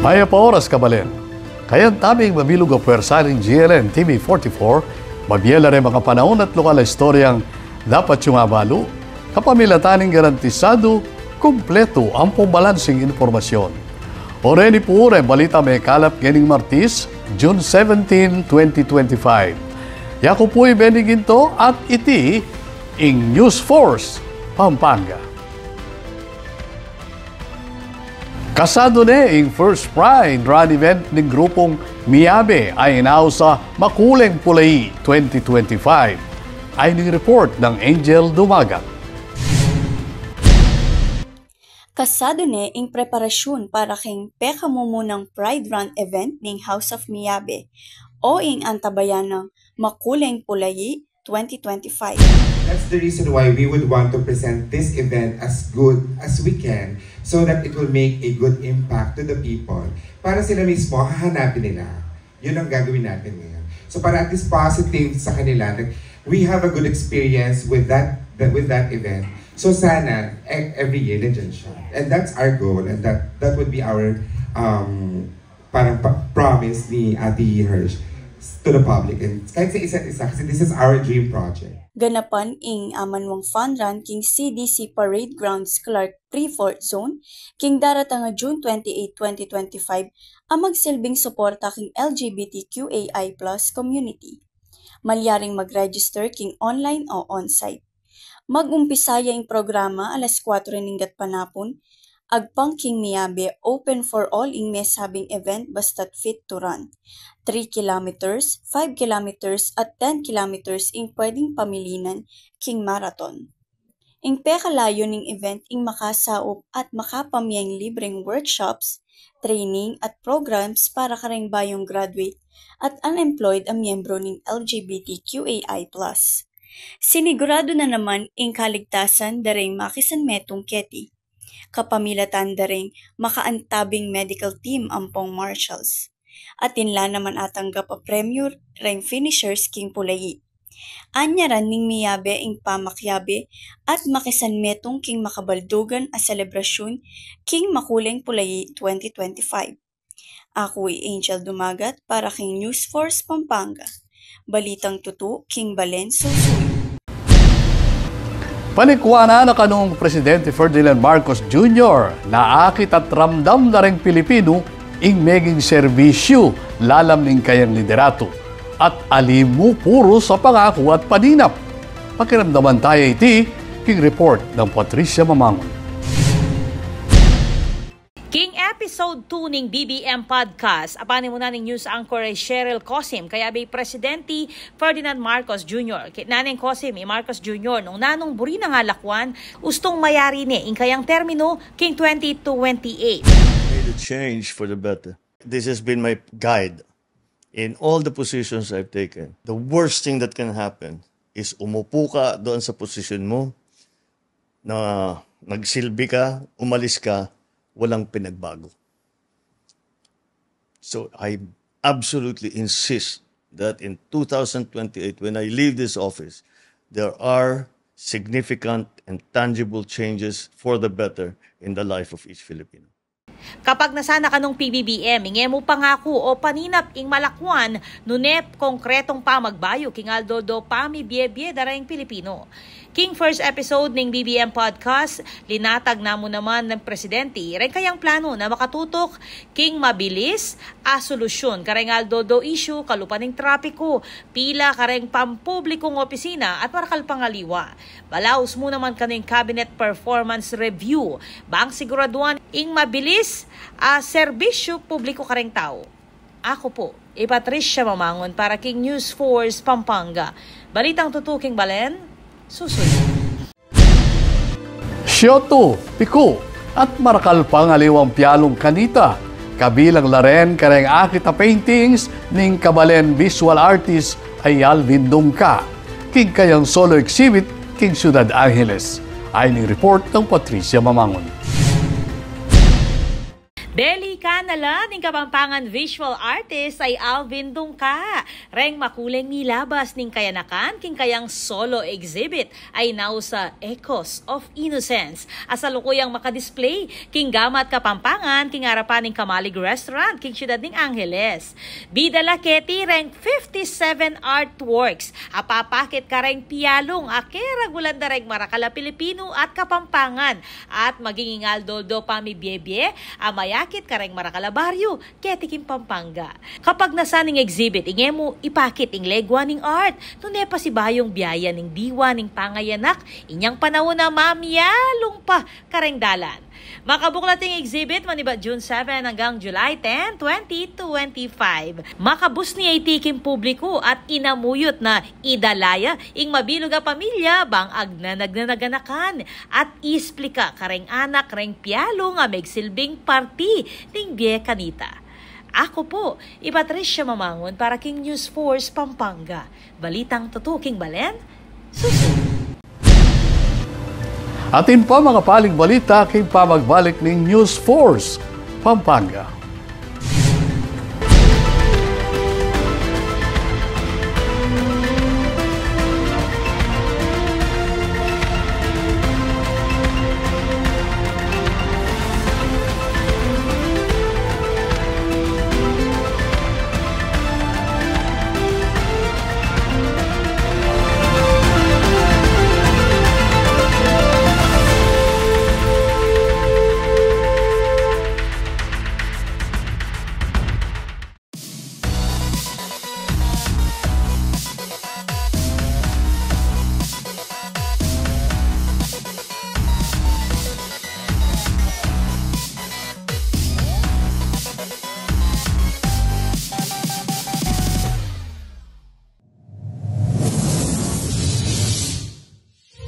Maya pa oras kabalen. Kayan tabing mabilog ang pwersaring GLN TV44, mabiyela rin mga panahon at lokal na istoryang dapat yung abalo, kapamilataning garantisado, kumpleto ang pambalansing informasyon. Oreni po rin balita may kalap ganing Martis, June 17, 2025. Yako po'y Beniginto at iti ing News Force, Pampanga. Kasado na ing first Pride Run event ng grupong Miyabe ay inaw sa Makuleng Pulay 2025. Ay ning report ng Angel Dumagat. Kasado na ing preparasyon para king pekamumunang Pride Run event ng House of Miyabe o ing antabayan ng Makuleng Pulay 2025. That's the reason why we would want to present this event as good as we can so that it will make a good impact to the people. Para sila mismo, hahanapin nila. Yun ang gagawin natin ngayon. So para at least positive sa kanila, we have a good experience with that event. So sana, every year, nandiyan siya. And that's our goal, and that would be our parang promise ni Ate Hirsch to the public. And kahit sa isa't isa, kasi this is our dream project. Ganapan ing amanwang fun run king CDC Parade Grounds Clark Pre-Fort Zone king daratang nga June 28, 2025 ang magsilbing suporta king LGBTQAI+ community. Malyaring mag-register king online o on-site. Mag-umpisaya ing programa alas 4 ninggat panapon, agpang king Miyabe open for all ing mesabing event basta't fit to run. 3 kilometers, 5 kilometers at 10 kilometers ing pwedeng pamilinan king marathon. Ing pekalayo ning event ing makasaop at makapamiyang libreng workshops, training at programs para kareng bayong graduate at unemployed ang miyembro ning LGBTQAI+. Sinigurado na naman ing kaligtasan dareng makisanmetong keti. Kapamilatan dareng makaantabing medical team ampong marshals. At inla naman atanggap a premyo reng finishers king Pulayi. Anyaran ning Miyabe ing pamakyabe at makisanmetong king makabaldugan a selebrasyon king Makuleng Pulayi 2025. Ako'y Angel Dumagat para king News Force Pampanga. Balitang tutu king Balen Susuy. Panikwana na kanong Presidente Ferdinand Marcos Jr. naakit at ramdam na ring Pilipino ing meging serbisyo lalam ning kayang liderato at alimu puro sa pangako at paninap. Pakiramdaman tayo iti king report ng Patricia Mamangon. King Episode 2 ning BBM Podcast. Apanin mo na ning news anchor ay Cheryl Cosim, kaya bay Presidente Ferdinand Marcos Jr. Naneng Cosim, Marcos Jr. nung nanong buri na nga lakwan, ustong mayari ni ing kayang termino king 2028. Made a change for the better. This has been my guide in all the positions I've taken. The worst thing that can happen is umupo ka doon sa position mo na nagsilbi ka, umalis ka, walang pinagbago. So I absolutely insist that in 2028, when I leave this office, there are significant and tangible changes for the better in the life of each Filipino. Kapag nasana ka nung PBBM, inge mo pangako o paninap ing malakwan, nunep konkretong pamagbayo king aldodo pamibye-bye darayang Pilipino. King first episode ng BBM Podcast, linatag na mo naman ng Presidente, rin kayang plano na makatutok king mabilis a solusyon kareng aldodo issue, kalupan ng trapiko, pila kareng pampublikong opisina at marakal pangaliwa. Balaos mo naman kaning Cabinet Performance Review, bang siguraduan ing mabilis a serbisyo publiko kareng tao. Ako po, Patricia Mamangon para King News Force Pampanga. Balitang tutuking Balen, susunod. Siyoto, Pico, at marakal pangaliwang piyalong kanita. Kabilang laren kareng akita paintings ning kabalen visual artist ay Alvin Dungka. King kayang solo exhibit king Ciudad Angeles. Ay ning report ng Patricia Mamangon. Beli kanala ning Kapampangan visual artist ay Alvin Dungka. Reng makuleng milabas ning kayanakan king kayang solo exhibit ay now sa Echoes of Innocence. Asalukuyang makadisplay king gamat Kapampangan king harapan ning Kamalig Restaurant king siyudad ning Angeles. Bida laketi reng 57 artworks. Apapakit ka reng piyalong akera gulanda reng Marakala Pilipino at Kapampangan at maging Aldoldo Pamibiebie amaya kit kareng Marakala Barrio, ketikim Pampanga. Kapag nasaning exhibit, inge mo ipakit ing legwa ning art. Nune pa si bayong biyaya ning diwa ning pangayanak, inyang panahon na mamiyalong pa kareng dalan. Makabuklating exhibit maniba June 7 hanggang July 10, 2025. Makabus ni itikim publiko at inamuyot na idalaya ing mabilog a pamilya bang agnanagnanaganakan at isplika kareng anak reng piyalo nga megsilbing party ning Bie Kanita. Ako po, Patricia Mamangon para King News Force Pampanga. Balitang tutuking balen, susunod. Atin pa mga paling balita kay pamagbalik ng News Force Pampanga.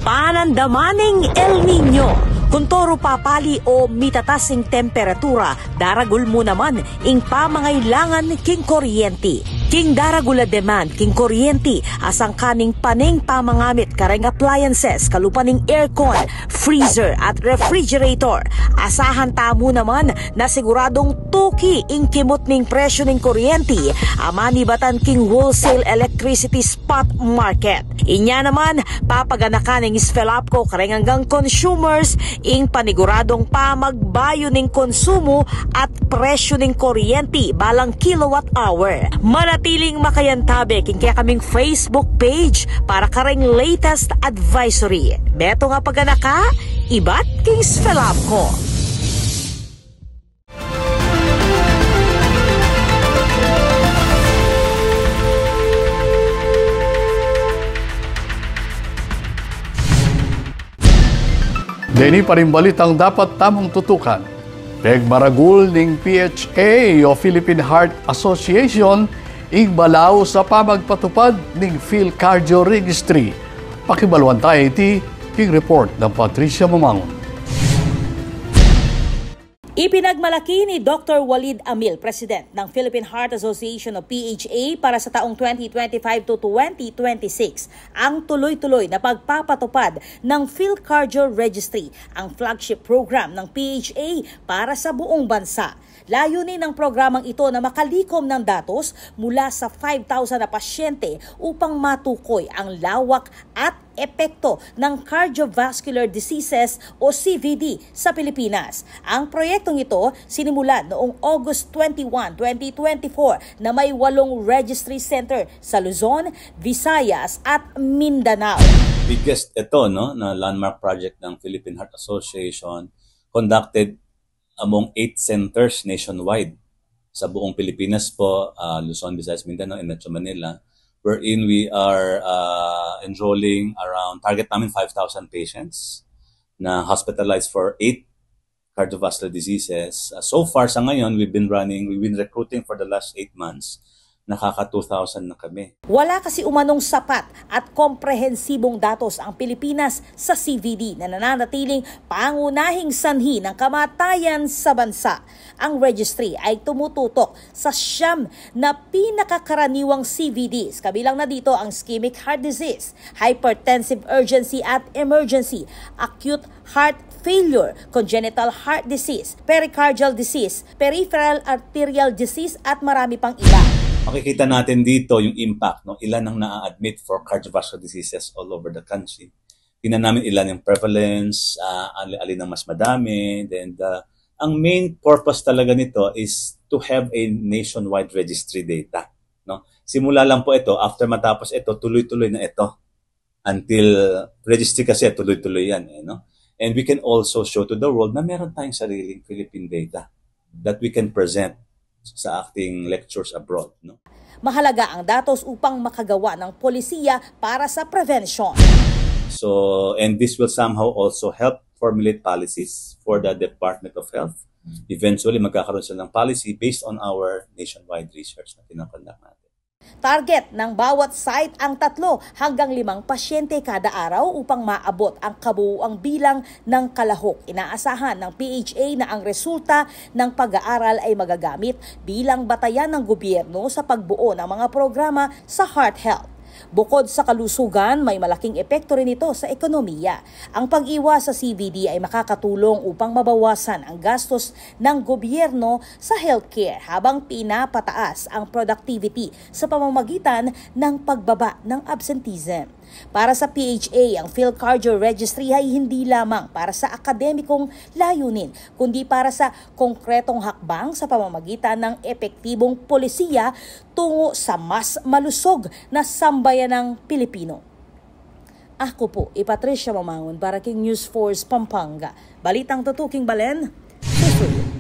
Panandamaning El Nino. Kung toro papali o mitatasing temperatura, daragul mo naman ing pamangailangan king kuryente. King daragula demand king kuryente asang kaning paning pamangamit kareng appliances kalupaning aircon, freezer at refrigerator. Asahan tamo naman na siguradong tuki ing kimot ning presyo ning kuryente amani batan king wholesale electricity spot market. Inya naman papaganakan ing Sfelapco kareng hanggang consumers ing paniguradong pamagbayo ning konsumo at presyo ning kuryente balang kilowatt hour. Manatiling makayantabe king kaya kaming Facebook page para kareng latest advisory. Beto nga paganaka, ibat king Sfelapco. Dini pa rin balitang dapat tamong tutukan. Pegmaragul ning PHA o Philippine Heart Association ing balaw sa pamagpatupad ning PhilCardio Registry. Pakibaluan tayo iti king report ng Patricia Mamangon. Ipinagmalaki ni Dr. Walid Amil, President ng Philippine Heart Association o PHA para sa taong 2025 to 2026 ang tuloy-tuloy na pagpapatupad ng PhilCardio Registry, ang flagship program ng PHA para sa buong bansa. Layunin ng programang ito na makalikom ng datos mula sa 5,000 na pasyente upang matukoy ang lawak at epekto ng cardiovascular diseases o CVD sa Pilipinas. Ang proyektong ito sinimulan noong August 21, 2024 na may 8 registry center sa Luzon, Visayas at Mindanao. Biggest ito na landmark project ng Philippine Heart Association conducted among 8 centers nationwide sa buong Pilipinas po, Luzon, Visayas, Mindanao, and Metro Manila, wherein we are enrolling around, target namin 5,000 patients na hospitalized for 8 cardiovascular diseases. So far sa ngayon, we've been recruiting for the last 8 months. Nakaka 2,000 na kami. Wala kasi umanong sapat at komprehensibong datos ang Pilipinas sa CVD na nananatiling pangunahing sanhi ng kamatayan sa bansa. Ang registry ay tumututok sa 9 na pinakakaraniwang CVDs. Kabilang na dito ang ischemic heart disease, hypertensive urgency at emergency, acute heart failure, congenital heart disease, pericardial disease, peripheral arterial disease at marami pang iba. Makikita natin dito yung impact, no? Ilan ang na-admit for cardiovascular diseases all over the country. Tingnan namin ilan yung prevalence, alin ang mas madami. Then ang main purpose talaga nito is to have a nationwide registry data. No? Simula lang po ito, after matapos ito, tuloy-tuloy na ito. Until registry kasi tuloy-tuloy yan. No? And we can also show to the world na meron tayong sariling Philippine data that we can present sa acting lectures abroad. No? Mahalaga ang datos upang makagawa ng polisiya para sa prevention. So, and this will somehow also help formulate policies for the Department of Health. Eventually, magkakaroon sila ng policy based on our nationwide research na tinakondak natin. Target ng bawat site ang 3 hanggang 5 pasyente kada araw upang maabot ang kabuuang bilang ng kalahok. Inaasahan ng PHA na ang resulta ng pag-aaral ay magagamit bilang batayan ng gobyerno sa pagbuo ng mga programa sa heart health. Bukod sa kalusugan, may malaking epekto rin ito sa ekonomiya. Ang pag-iwas sa CVD ay makakatulong upang mabawasan ang gastos ng gobyerno sa healthcare habang pinapataas ang productivity sa pamamagitan ng pagbaba ng absenteeism. Para sa PHA, ang PhilCardio Registry ay hindi lamang para sa akademikong layunin, kundi para sa konkretong hakbang sa pamamagitan ng epektibong polisiya tungo sa mas malusog na sambayanang Pilipino. Ako po, Patricia Mamangon para King News Force Pampanga. Balitang tutuking Balen, susunod.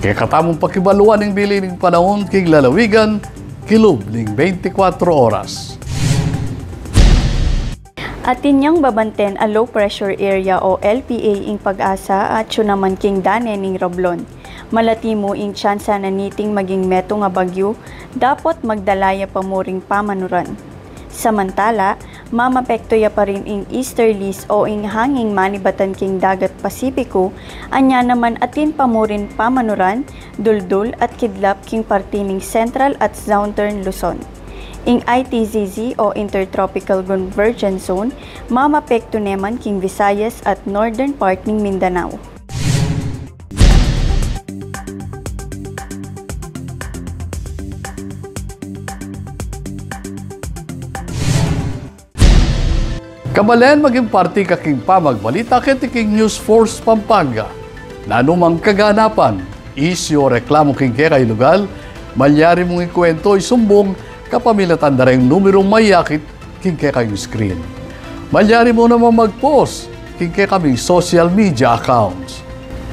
Kaya katamong pakibaluan ng bilining panahon king lalawigan, kilob ning 24 oras. Atin niyang babanten a low pressure area o LPA ing Pag-asa at siya naman king dane ning Romblon. Malati mo ing tsansa na niting maging meto nga bagyo, dapat magdalaya pa mo ring pamanuran. Samantala, mamapektoya pa rin ing easterlies o ing hanging manibatan king dagat Pasipiko, anya naman atin pa mo rin pamanuran, duldul at kidlap king partining central at southern Luzon. Ing ITZZ o Intertropical Convergence Zone, mamapekto naman king Visayas at northern part ning Mindanao. Kabalen maging party kaking pamagbalita kitiking News Force Pampanga. Na anumang kaganapan, isyo reklamo king kay lugal, malyari mong ikwento isumbong kapamilatan na rin numerong mayakit king kay screen. Malyari mo naman mag-post king kaming social media accounts.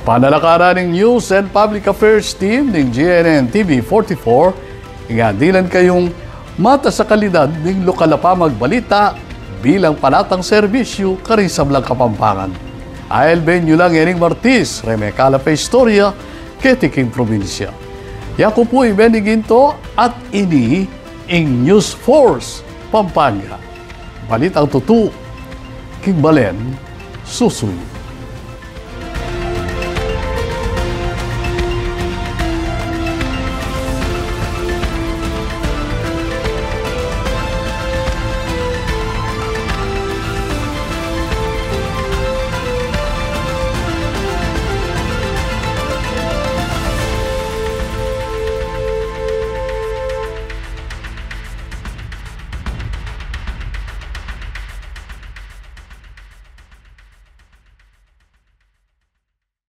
Panalakaran ng News and Public Affairs Team ng GNN TV 44, ingadilan kayong mata sa kalidad ng lokal na pamagbalita bilang panatang serbisyo karisablang Kapampangan. ALB nyo lang yaning Martis, Remekala pa Istorya, ketiking probinsya. Yaku po ibeniginto at ini ing News Force Pampanga. Balitang tutu, king Balen, susunod.